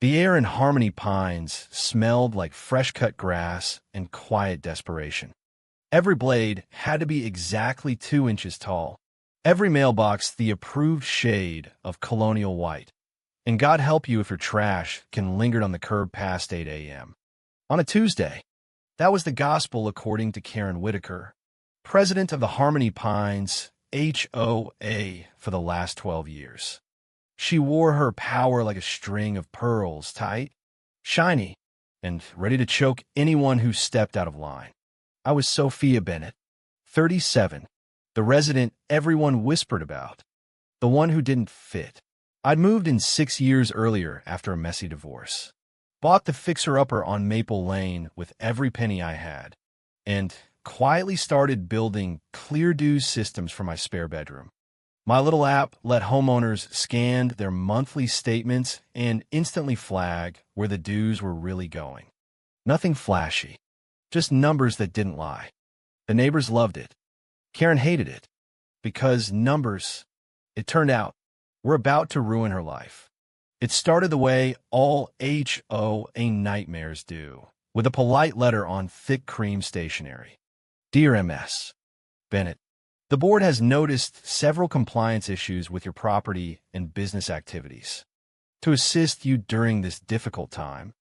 The air in Harmony Pines smelled like fresh-cut grass and quiet desperation. Every blade had to be exactly 2 inches tall. Every mailbox the approved shade of colonial white. And God help you if your trash can linger on the curb past 8 a.m. on a Tuesday. That was the gospel according to Karen Whitaker, president of the Harmony Pines HOA for the last 12 years. She wore her power like a string of pearls, tight, shiny, and ready to choke anyone who stepped out of line. I was Sophia Bennett, 37, the resident everyone whispered about, the one who didn't fit. I'd moved in 6 years earlier after a messy divorce, bought the fixer-upper on Maple Lane with every penny I had, and quietly started building clear dues systems for my spare bedroom. My little app let homeowners scan their monthly statements and instantly flag where the dues were really going. Nothing flashy, just numbers that didn't lie. The neighbors loved it. Karen hated it, because numbers, it turned out, were about to ruin her life. It started the way all HOA nightmares do, with a polite letter on thick cream stationery. Dear Ms. Bennett, the board has noticed several compliance issues with your property and business activities. To assist you during this difficult time,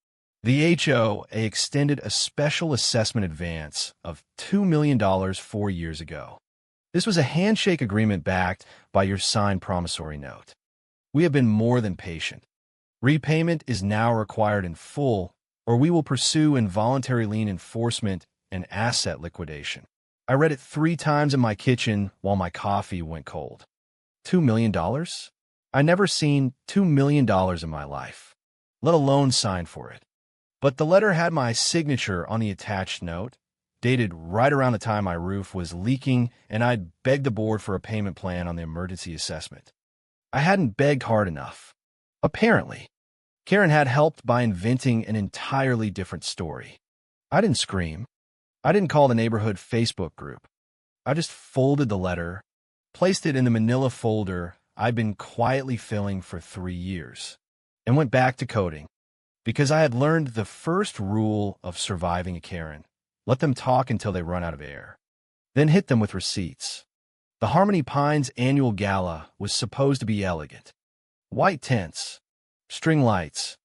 the HOA extended a special assessment advance of $2 million 4 years ago. This was a handshake agreement backed by your signed promissory note. We have been more than patient. Repayment is now required in full, or we will pursue involuntary lien enforcement and asset liquidation. I read it 3 times in my kitchen while my coffee went cold. $2 million? I never seen $2 million in my life, let alone sign for it. But the letter had my signature on the attached note, dated right around the time my roof was leaking and I'd begged the board for a payment plan on the emergency assessment. I hadn't begged hard enough. Apparently, Karen had helped by inventing an entirely different story. I didn't scream. I didn't call the neighborhood Facebook group. I just folded the letter, placed it in the manila folder I'd been quietly filling for 3 years, and went back to coding, because I had learned the first rule of surviving a Karen. Let them talk until they run out of air. Then hit them with receipts. The Harmony Pines annual gala was supposed to be elegant. White tents, string lights,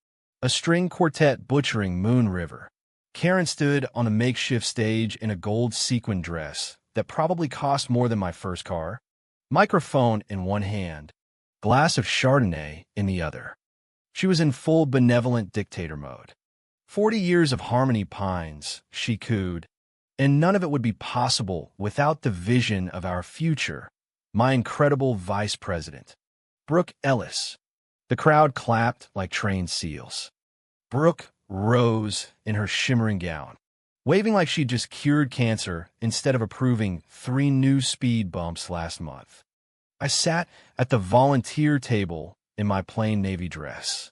a string quartet butchering Moon River. Karen stood on a makeshift stage in a gold sequin dress that probably cost more than my first car, microphone in one hand, glass of Chardonnay in the other. She was in full benevolent dictator mode. 40 years of Harmony Pines, she cooed, and none of it would be possible without the vision of our future, my incredible vice president, Brooke Ellis. The crowd clapped like trained seals. Brooke rose in her shimmering gown, waving like she'd just cured cancer instead of approving 3 new speed bumps last month. I sat at the volunteer table in my plain navy dress,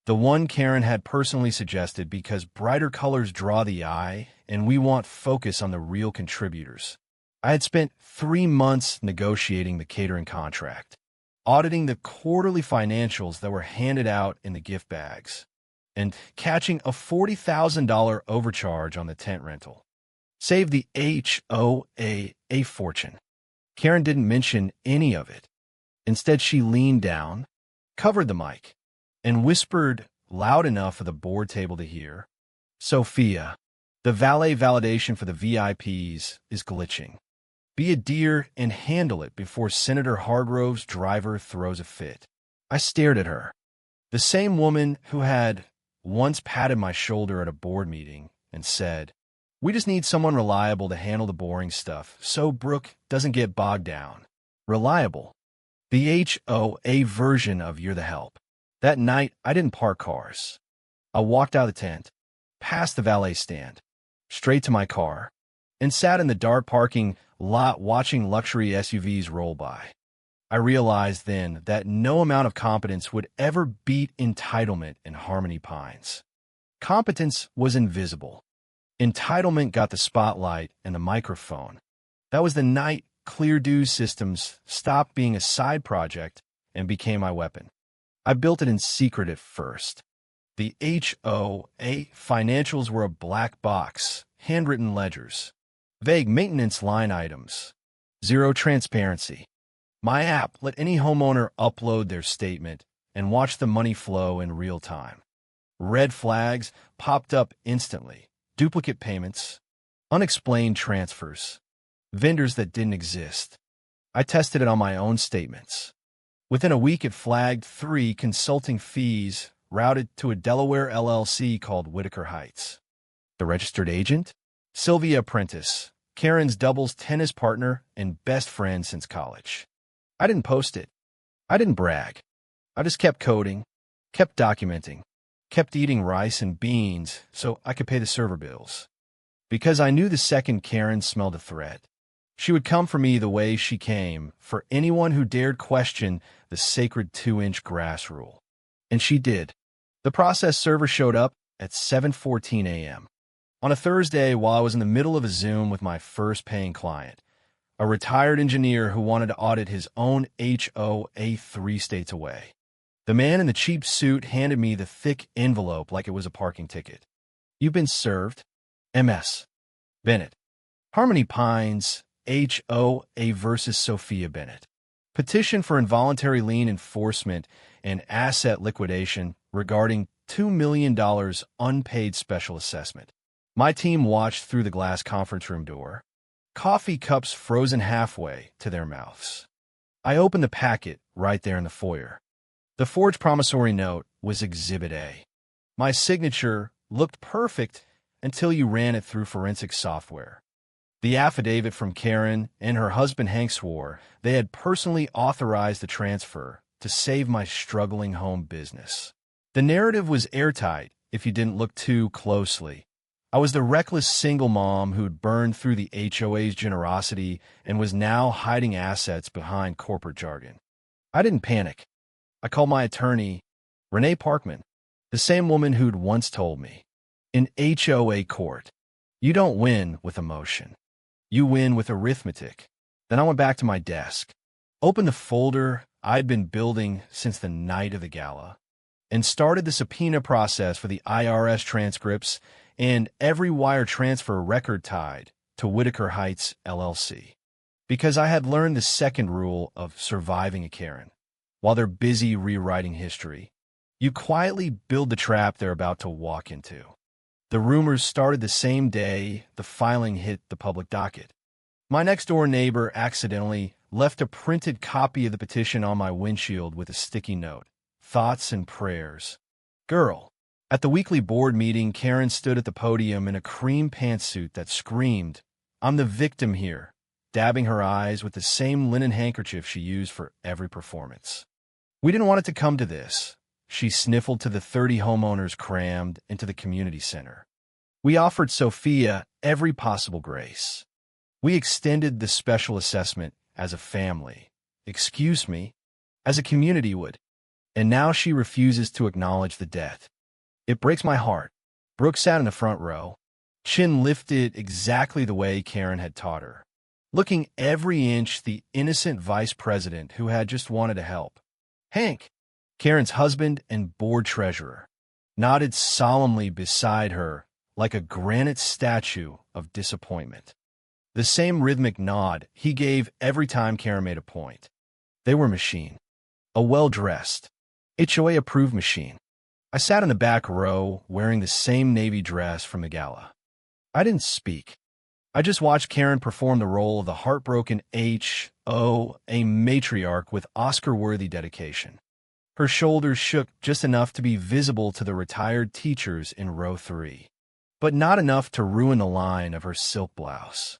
the one Karen had personally suggested because brighter colors draw the eye and we want focus on the real contributors. I had spent 3 months negotiating the catering contract, auditing the quarterly financials that were handed out in the gift bags, and catching a $40,000 overcharge on the tent rental. Saved the HOA a fortune. Karen didn't mention any of it. Instead, she leaned down, covered the mic, and whispered loud enough for the board table to hear, Sophia, the valet validation for the VIPs is glitching. Be a dear and handle it before Senator Hargrove's driver throws a fit. I stared at her, the same woman who had once patted my shoulder at a board meeting and said, we just need someone reliable to handle the boring stuff so Brooke doesn't get bogged down. Reliable. The HOA version of You're the Help. That night, I didn't park cars. I walked out of the tent, past the valet stand, straight to my car, and sat in the dark parking lot watching luxury SUVs roll by. I realized then that no amount of competence would ever beat entitlement in Harmony Pines. Competence was invisible. Entitlement got the spotlight and the microphone. That was the night clear dues systems stopped being a side project and became my weapon. I built it in secret at first. The HOA financials were a black box, handwritten ledgers, vague maintenance line items, zero transparency. My app let any homeowner upload their statement and watch the money flow in real time. Red flags popped up instantly. Duplicate payments, unexplained transfers, vendors that didn't exist. I tested it on my own statements. Within a week, it flagged 3 consulting fees routed to a Delaware LLC called Whitaker Heights. The registered agent? Sylvia Prentice, Karen's doubles tennis partner and best friend since college. I didn't post it. I didn't brag. I just kept coding, kept documenting, kept eating rice and beans so I could pay the server bills. Because I knew the second Karen smelled a threat, she would come for me the way she came for anyone who dared question the sacred 2-inch grass rule. And she did. The process server showed up at 7:14 a.m. on a Thursday while I was in the middle of a Zoom with my first paying client, a retired engineer who wanted to audit his own HOA 3 states away. The man in the cheap suit handed me the thick envelope like it was a parking ticket. You've been served. MS. Bennett. Harmony Pines, HOA versus Sophia Bennett. Petition for involuntary lien enforcement and asset liquidation regarding $2 million unpaid special assessment. My team watched through the glass conference room door, coffee cups frozen halfway to their mouths. I opened the packet right there in the foyer. The forged promissory note was Exhibit A. My signature looked perfect until you ran it through forensic software. The affidavit from Karen and her husband Hank swore they had personally authorized the transfer to save my struggling home business. The narrative was airtight if you didn't look too closely. I was the reckless single mom who'd burned through the HOA's generosity and was now hiding assets behind corporate jargon. I didn't panic. I called my attorney, Renee Parkman, the same woman who'd once told me, in HOA court, you don't win with emotion. You win with arithmetic. Then I went back to my desk, opened the folder I'd been building since the night of the gala, and started the subpoena process for the IRS transcripts and every wire transfer record tied to Whitaker Heights, LLC. Because I had learned the second rule of surviving a Karen. While they're busy rewriting history, you quietly build the trap they're about to walk into. The rumors started the same day the filing hit the public docket. My next-door neighbor accidentally left a printed copy of the petition on my windshield with a sticky note, thoughts and prayers. Girl. At the weekly board meeting, Karen stood at the podium in a cream pantsuit that screamed, I'm the victim here, dabbing her eyes with the same linen handkerchief she used for every performance. We didn't want it to come to this. She sniffled to the 30 homeowners crammed into the community center. We offered Sophia every possible grace. We extended the special assessment as a family, excuse me, as a community would, and now she refuses to acknowledge the debt. It breaks my heart. Brooke sat in the front row, chin lifted exactly the way Karen had taught her, looking every inch the innocent vice president who had just wanted to help. Hank, Karen's husband and board treasurer, nodded solemnly beside her like a granite statue of disappointment. The same rhythmic nod he gave every time Karen made a point. They were machine. A well-dressed, HOA-approved machine. I sat in the back row wearing the same navy dress from the gala. I didn't speak. I just watched Karen perform the role of the heartbroken HOA matriarch with Oscar-worthy dedication. Her shoulders shook just enough to be visible to the retired teachers in row 3, but not enough to ruin the line of her silk blouse.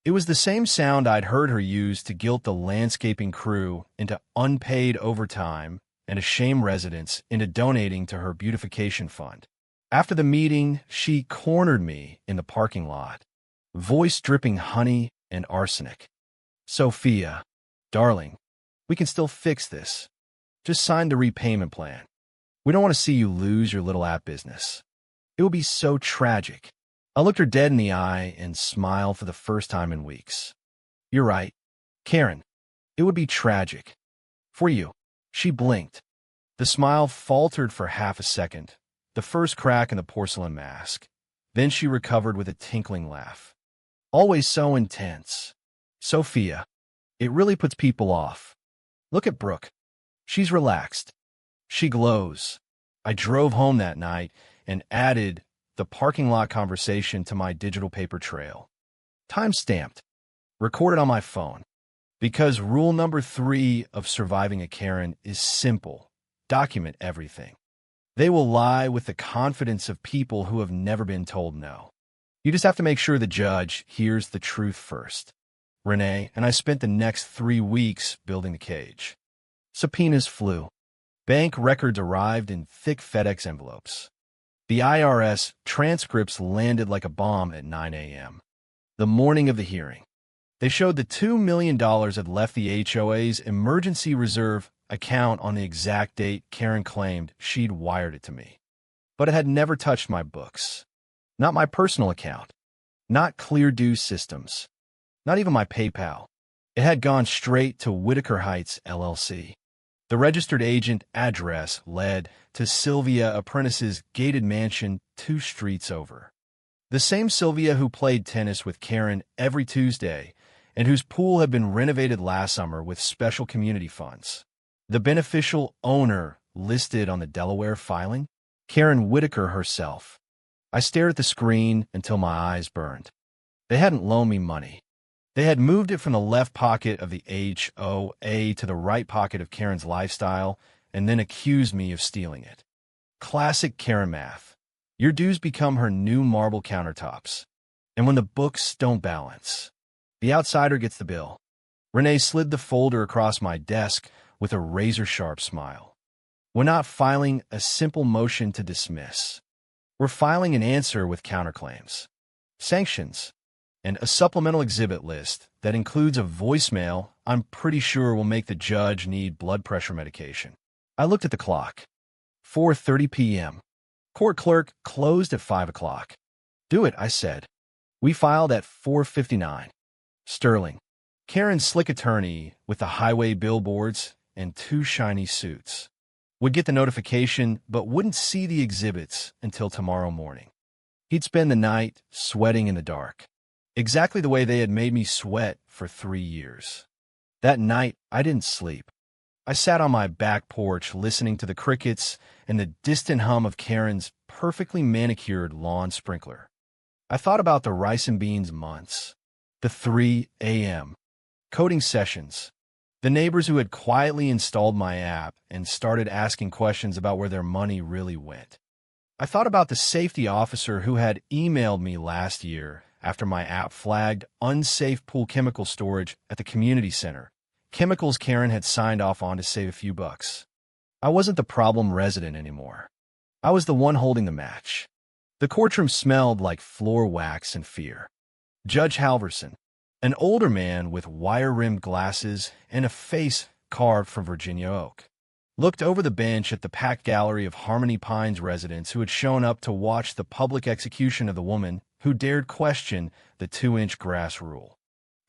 It was the same sound I'd heard her use to guilt the landscaping crew into unpaid overtime and a shame residents into donating to her beautification fund. After the meeting, she cornered me in the parking lot, voice dripping honey and arsenic. Sophia, darling, we can still fix this. Just sign the repayment plan. We don't want to see you lose your little app business. It would be so tragic. I looked her dead in the eye and smiled for the first time in weeks. You're right, Karen. It would be tragic. For you. She blinked. The smile faltered for half a second, the first crack in the porcelain mask. Then she recovered with a tinkling laugh. Always so intense. Sophia. It really puts people off. Look at Brooke. She's relaxed. She glows. I drove home that night and added the parking lot conversation to my digital paper trail. Time-stamped. Recorded on my phone. Because rule number 3 of surviving a Karen is simple. Document everything. They will lie with the confidence of people who have never been told no. You just have to make sure the judge hears the truth first. Renee and I spent the next 3 weeks building the cage. Subpoenas flew. Bank records arrived in thick FedEx envelopes. The IRS transcripts landed like a bomb at 9 a.m. The morning of the hearing. They showed the $2 million had left the HOA's emergency reserve account on the exact date Karen claimed she'd wired it to me. But it had never touched my books. Not my personal account. Not Clear systems. Not even my PayPal. It had gone straight to Whitaker Heights, LLC. The registered agent address led to Sylvia Apprentice's gated mansion 2 streets over. The same Sylvia who played tennis with Karen every Tuesday and whose pool had been renovated last summer with special community funds. The beneficial owner listed on the Delaware filing? Karen Whitaker herself. I stared at the screen until my eyes burned. They hadn't loaned me money. They had moved it from the left pocket of the HOA to the right pocket of Karen's lifestyle and then accused me of stealing it. Classic Karen math. Your dues become her new marble countertops. And when the books don't balance, the outsider gets the bill. Renee slid the folder across my desk with a razor-sharp smile. We're not filing a simple motion to dismiss. We're filing an answer with counterclaims, sanctions, and a supplemental exhibit list that includes a voicemail I'm pretty sure will make the judge need blood pressure medication. I looked at the clock. 4:30 p.m. Court clerk closed at 5 o'clock. Do it, I said. We filed at 4:59. Sterling. Karen's slick attorney with the highway billboards and 2 shiny suits. Would get the notification but wouldn't see the exhibits until tomorrow morning. He'd spend the night sweating in the dark. Exactly the way they had made me sweat for 3 years. That night, I didn't sleep. I sat on my back porch listening to the crickets and the distant hum of Karen's perfectly manicured lawn sprinkler. I thought about the rice and beans months, the 3 a.m. coding sessions, the neighbors who had quietly installed my app and started asking questions about where their money really went. I thought about the safety officer who had emailed me last year after my app flagged unsafe pool chemical storage at the community center, chemicals Karen had signed off on to save a few bucks. I wasn't the problem resident anymore. I was the one holding the match. The courtroom smelled like floor wax and fear. Judge Halverson, an older man with wire-rimmed glasses and a face carved from Virginia oak, looked over the bench at the packed gallery of Harmony Pines residents who had shown up to watch the public execution of the woman who dared question the 2-inch grass rule.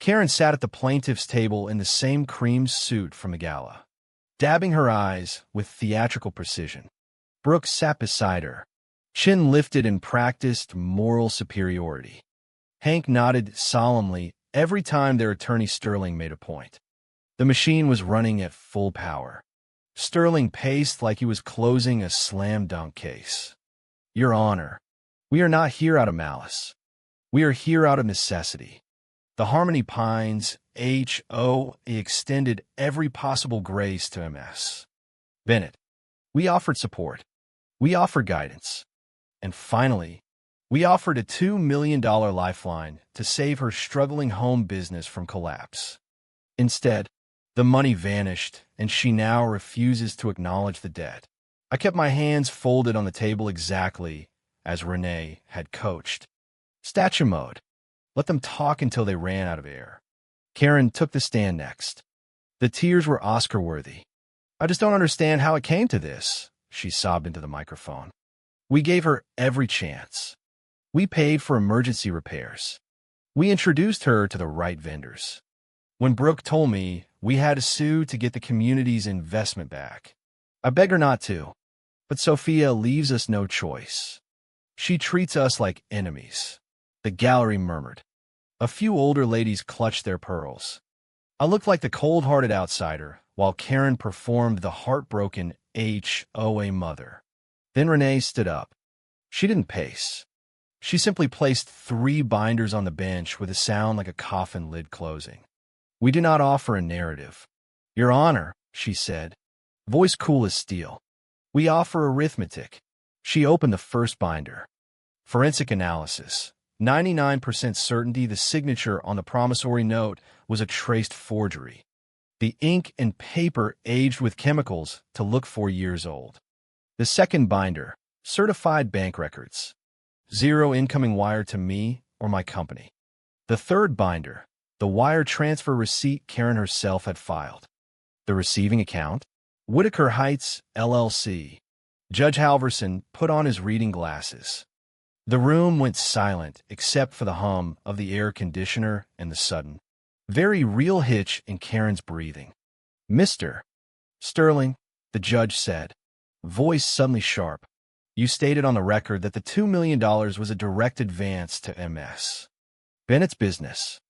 Karen sat at the plaintiff's table in the same cream suit from the gala, dabbing her eyes with theatrical precision. Brooke sat beside her, chin lifted in practiced moral superiority. Hank nodded solemnly every time their attorney Sterling made a point. The machine was running at full power. Sterling paced like he was closing a slam-dunk case. Your Honor, we are not here out of malice. We are here out of necessity. The Harmony Pines HOA extended every possible grace to MS. Bennett, we offered support. We offered guidance. And finally, we offered a $2 million lifeline to save her struggling home business from collapse. Instead, the money vanished, and she now refuses to acknowledge the debt. I kept my hands folded on the table exactly as Renee had coached. Statue mode. Let them talk until they ran out of air. Karen took the stand next. The tears were Oscar-worthy. I just don't understand how it came to this, she sobbed into the microphone. We gave her every chance. We paid for emergency repairs. We introduced her to the right vendors. When Brooke told me we had to sue to get the community's investment back, I begged her not to. But Sophia leaves us no choice. She treats us like enemies. The gallery murmured. A few older ladies clutched their pearls. I looked like the cold-hearted outsider, while Karen performed the heartbroken HOA mother. Then Renee stood up. She didn't pace. She simply placed 3 binders on the bench with a sound like a coffin lid closing. We do not offer a narrative. Your Honor, she said, voice cool as steel. We offer arithmetic. She opened the first binder. Forensic analysis. 99% certainty the signature on the promissory note was a traced forgery. The ink and paper aged with chemicals to look 4 years old. The second binder. Certified bank records. 0 incoming wire to me or my company. The third binder. The wire transfer receipt Karen herself had filed. The receiving account. Whitaker Heights, LLC. Judge Halverson put on his reading glasses. The room went silent except for the hum of the air conditioner and the sudden, very real hitch in Karen's breathing. Mr. Sterling, the judge said, voice suddenly sharp. You stated on the record that the $2 million was a direct advance to MS. Bennett's business.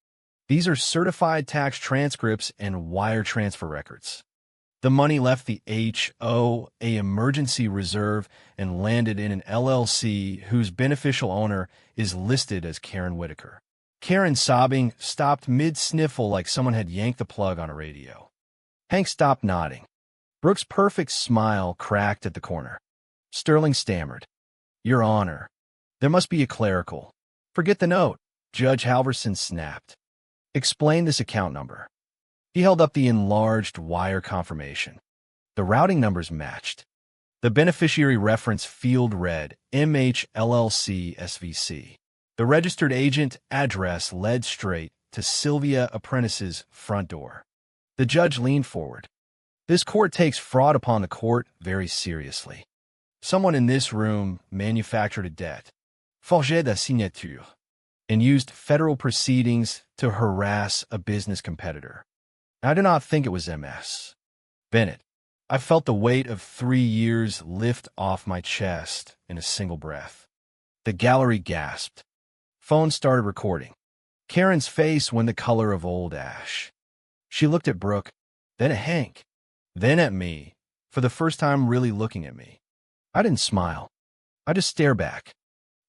These are certified tax transcripts and wire transfer records. The money left the HOA emergency reserve and landed in an LLC whose beneficial owner is listed as Karen Whitaker. Karen, sobbing, stopped mid-sniffle like someone had yanked the plug on a radio. Hank stopped nodding. Brooke's perfect smile cracked at the corner. Sterling stammered. Your Honor, there must be a clerical. Forget the note, Judge Halverson snapped. Explain this account number. He held up the enlarged wire confirmation. The routing numbers matched. The beneficiary reference field read MHLLC SVC. The registered agent address led straight to Sylvia Apprentice's front door. The judge leaned forward. This court takes fraud upon the court very seriously. Someone in this room manufactured a debt, forgé de signature, and used federal proceedings to harass a business competitor. I do not think it was MS. Bennett, I felt the weight of 3 years lift off my chest in a single breath. The gallery gasped. Phone started recording. Karen's face went the color of old ash. She looked at Brooke, then at Hank, then at me, for the first time really looking at me. I didn't smile. I just stared back.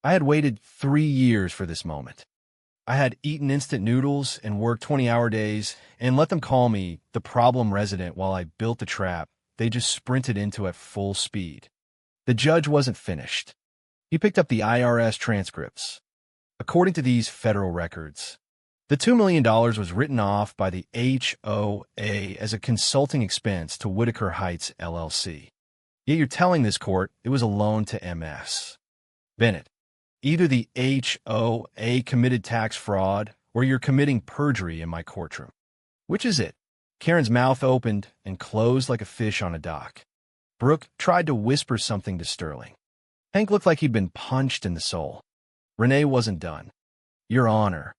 I had waited 3 years for this moment. I had eaten instant noodles and worked 20-hour days and let them call me the problem resident while I built the trap they just sprinted into at full speed. The judge wasn't finished. He picked up the IRS transcripts. According to these federal records, the $2 million was written off by the HOA as a consulting expense to Whitaker Heights, LLC. Yet you're telling this court it was a loan to MS. Bennett, either the HOA committed tax fraud or you're committing perjury in my courtroom. Which is it? Karen's mouth opened and closed like a fish on a dock. Brooke tried to whisper something to Sterling. Hank looked like he'd been punched in the soul. Renee wasn't done. Your Honor,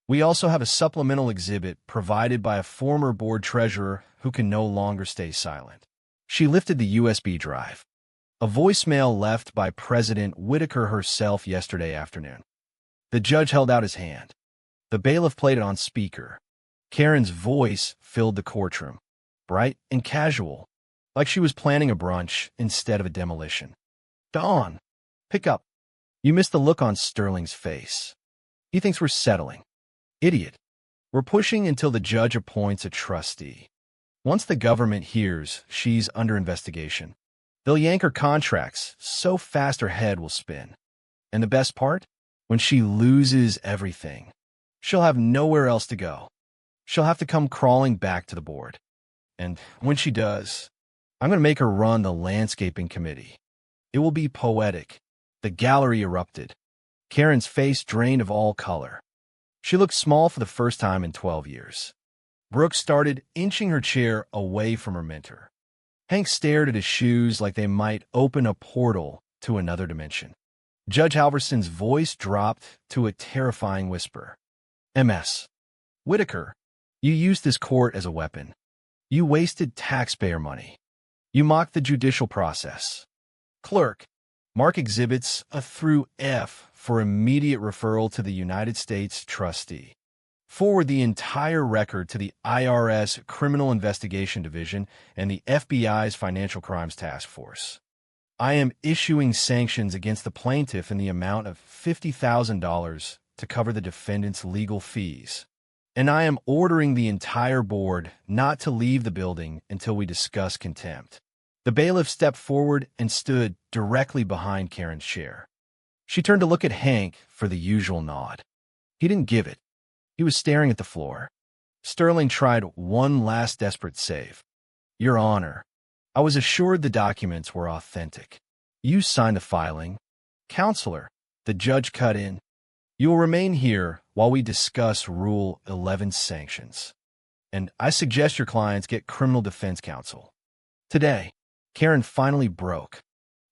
we also have a supplemental exhibit provided by a former board treasurer who can no longer stay silent. She lifted the USB drive. A voicemail left by President Whitaker herself yesterday afternoon. The judge held out his hand. The bailiff played it on speaker. Karen's voice filled the courtroom, bright and casual, like she was planning a brunch instead of a demolition. Dawn, pick up. You missed the look on Sterling's face. He thinks we're settling. Idiot. We're pushing until the judge appoints a trustee. Once the government hears she's under investigation, they'll yank her contracts so fast her head will spin. And the best part? When she loses everything, she'll have nowhere else to go. She'll have to come crawling back to the board. And when she does, I'm going to make her run the landscaping committee. It will be poetic. The gallery erupted. Karen's face drained of all color. She looked small for the first time in 12 years. Brooke started inching her chair away from her mentor. Hank stared at his shoes like they might open a portal to another dimension. Judge Halverson's voice dropped to a terrifying whisper. MS. Whitaker, you used this court as a weapon. You wasted taxpayer money. You mocked the judicial process. Clerk, mark exhibits a through F for immediate referral to the United States trustee. Forward the entire record to the IRS Criminal Investigation Division and the FBI's Financial Crimes Task Force. I am issuing sanctions against the plaintiff in the amount of $50,000 to cover the defendant's legal fees. And I am ordering the entire board not to leave the building until we discuss contempt. The bailiff stepped forward and stood directly behind Karen's chair. She turned to look at Hank for the usual nod. He didn't give it. He was staring at the floor. Sterling tried one last desperate save. Your Honor, I was assured the documents were authentic. You signed the filing. Counselor, the judge cut in. You will remain here while we discuss Rule 11 sanctions. And I suggest your clients get criminal defense counsel. Today, Karen finally broke.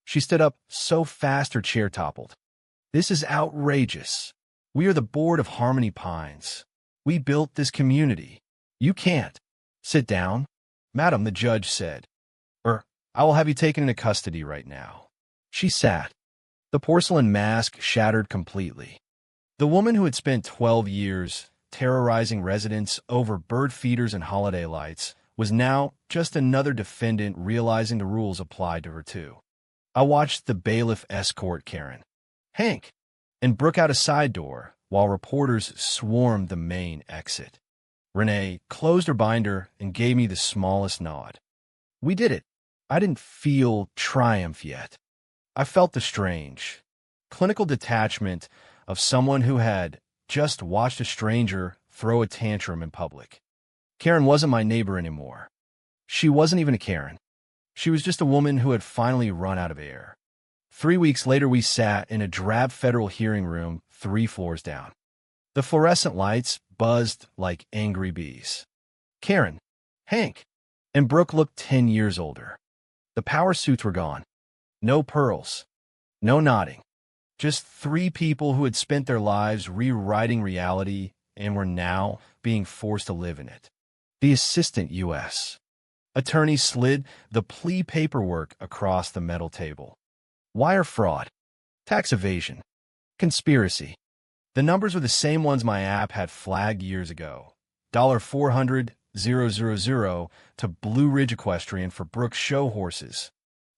She stood up so fast her chair toppled. This is outrageous. We are the board of Harmony Pines. We built this community. You can't. Sit down. Madam, the judge said. I will have you taken into custody right now. She sat. The porcelain mask shattered completely. The woman who had spent 12 years terrorizing residents over bird feeders and holiday lights was now just another defendant realizing the rules applied to her too. I watched the bailiff escort Karen, Hank, and Brooke out a side door while reporters swarmed the main exit. Renee closed her binder and gave me the smallest nod. We did it. I didn't feel triumph yet. I felt the strange, clinical detachment of someone who had just watched a stranger throw a tantrum in public. Karen wasn't my neighbor anymore. She wasn't even a Karen. She was just a woman who had finally run out of air. 3 weeks later, we sat in a drab federal hearing room 3 floors down. The fluorescent lights buzzed like angry bees. Karen, Hank, and Brooke looked 10 years older. The power suits were gone. No pearls. No nodding. Just 3 people who had spent their lives rewriting reality and were now being forced to live in it. The assistant U.S. attorney slid the plea paperwork across the metal table. Wire fraud. Tax evasion. Conspiracy. The numbers were the same ones my app had flagged years ago. $400,000 to Blue Ridge Equestrian for Brooke's show horses.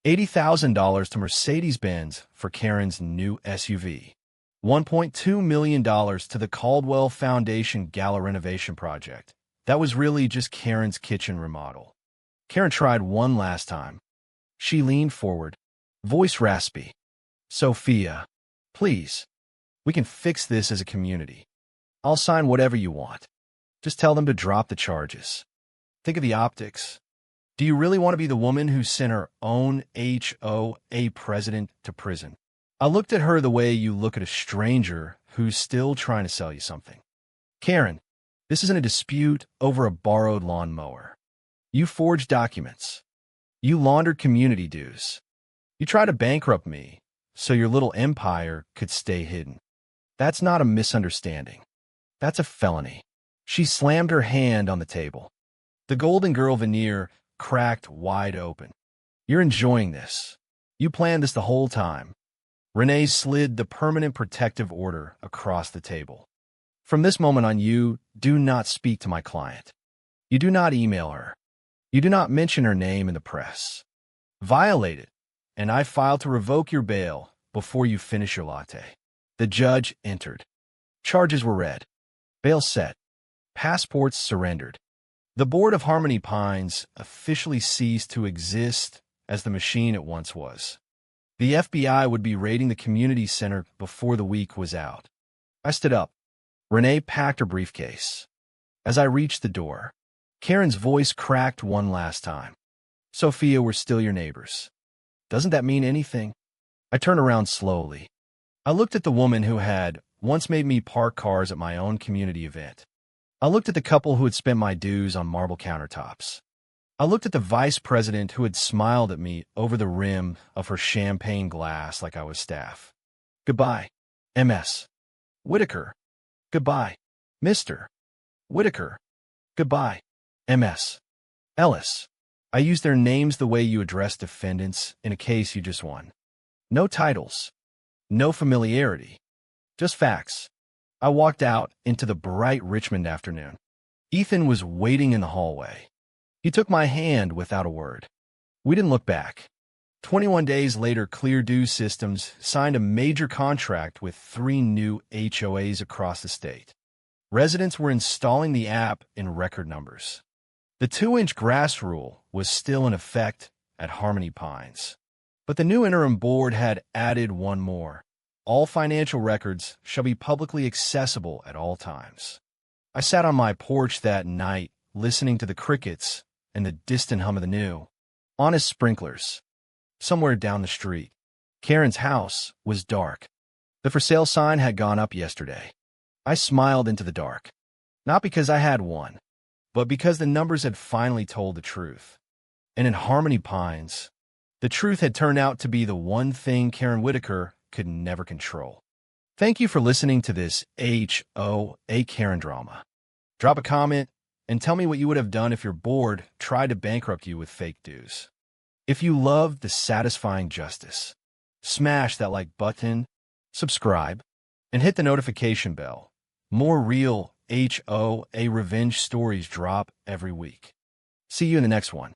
$80,000 to Mercedes-Benz for Karen's new SUV. $1.2 million to the Caldwell Foundation Gala renovation project. That was really just Karen's kitchen remodel. Karen tried one last time. She leaned forward, voice raspy. Sophia, please. We can fix this as a community. I'll sign whatever you want. Just tell them to drop the charges. Think of the optics. Do you really want to be the woman who sent her own HOA president to prison? I looked at her the way you look at a stranger who's still trying to sell you something. Karen, this isn't a dispute over a borrowed lawnmower. You forged documents. You laundered community dues. You tried to bankrupt me so your little empire could stay hidden. That's not a misunderstanding. That's a felony. She slammed her hand on the table. The Golden Girl veneer cracked wide open. You're enjoying this. You planned this the whole time. Renee slid the permanent protective order across the table. From this moment on, you do not speak to my client. You do not email her. You do not mention her name in the press. Violate it, and I file to revoke your bail before you finish your latte. The judge entered. Charges were read. Bail set. Passports surrendered. The Board of Harmony Pines officially ceased to exist as the machine it once was. The FBI would be raiding the community center before the week was out. I stood up. Renee packed her briefcase. As I reached the door, Karen's voice cracked one last time. Sophia, we're still your neighbors. Doesn't that mean anything? I turned around slowly. I looked at the woman who had once made me park cars at my own community event. I looked at the couple who had spent my dues on marble countertops. I looked at the vice president who had smiled at me over the rim of her champagne glass like I was staff. Goodbye, M.S. Whitaker. Goodbye, Mr. Whitaker. Goodbye, M.S. Ellis. I used their names the way you address defendants in a case you just won. No titles, no familiarity, just facts. I walked out into the bright Richmond afternoon. Ethan was waiting in the hallway. He took my hand without a word. We didn't look back. 21 days later, Clear Due Systems signed a major contract with 3 new HOAs across the state. Residents were installing the app in record numbers. The 2-inch grass rule was still in effect at Harmony Pines. But the new interim board had added one more. All financial records shall be publicly accessible at all times. I sat on my porch that night, listening to the crickets and the distant hum of the new, honest sprinklers. Somewhere down the street, Karen's house was dark. The for sale sign had gone up yesterday. I smiled into the dark, not because I had one, but because the numbers had finally told the truth. And in Harmony Pines, the truth had turned out to be the one thing Karen Whitaker could never control. Thank you for listening to this HOA Karen drama. Drop a comment and tell me what you would have done if your board tried to bankrupt you with fake dues. If you love the satisfying justice, smash that like button, subscribe, and hit the notification bell. More real HOA revenge stories drop every week. See you in the next one.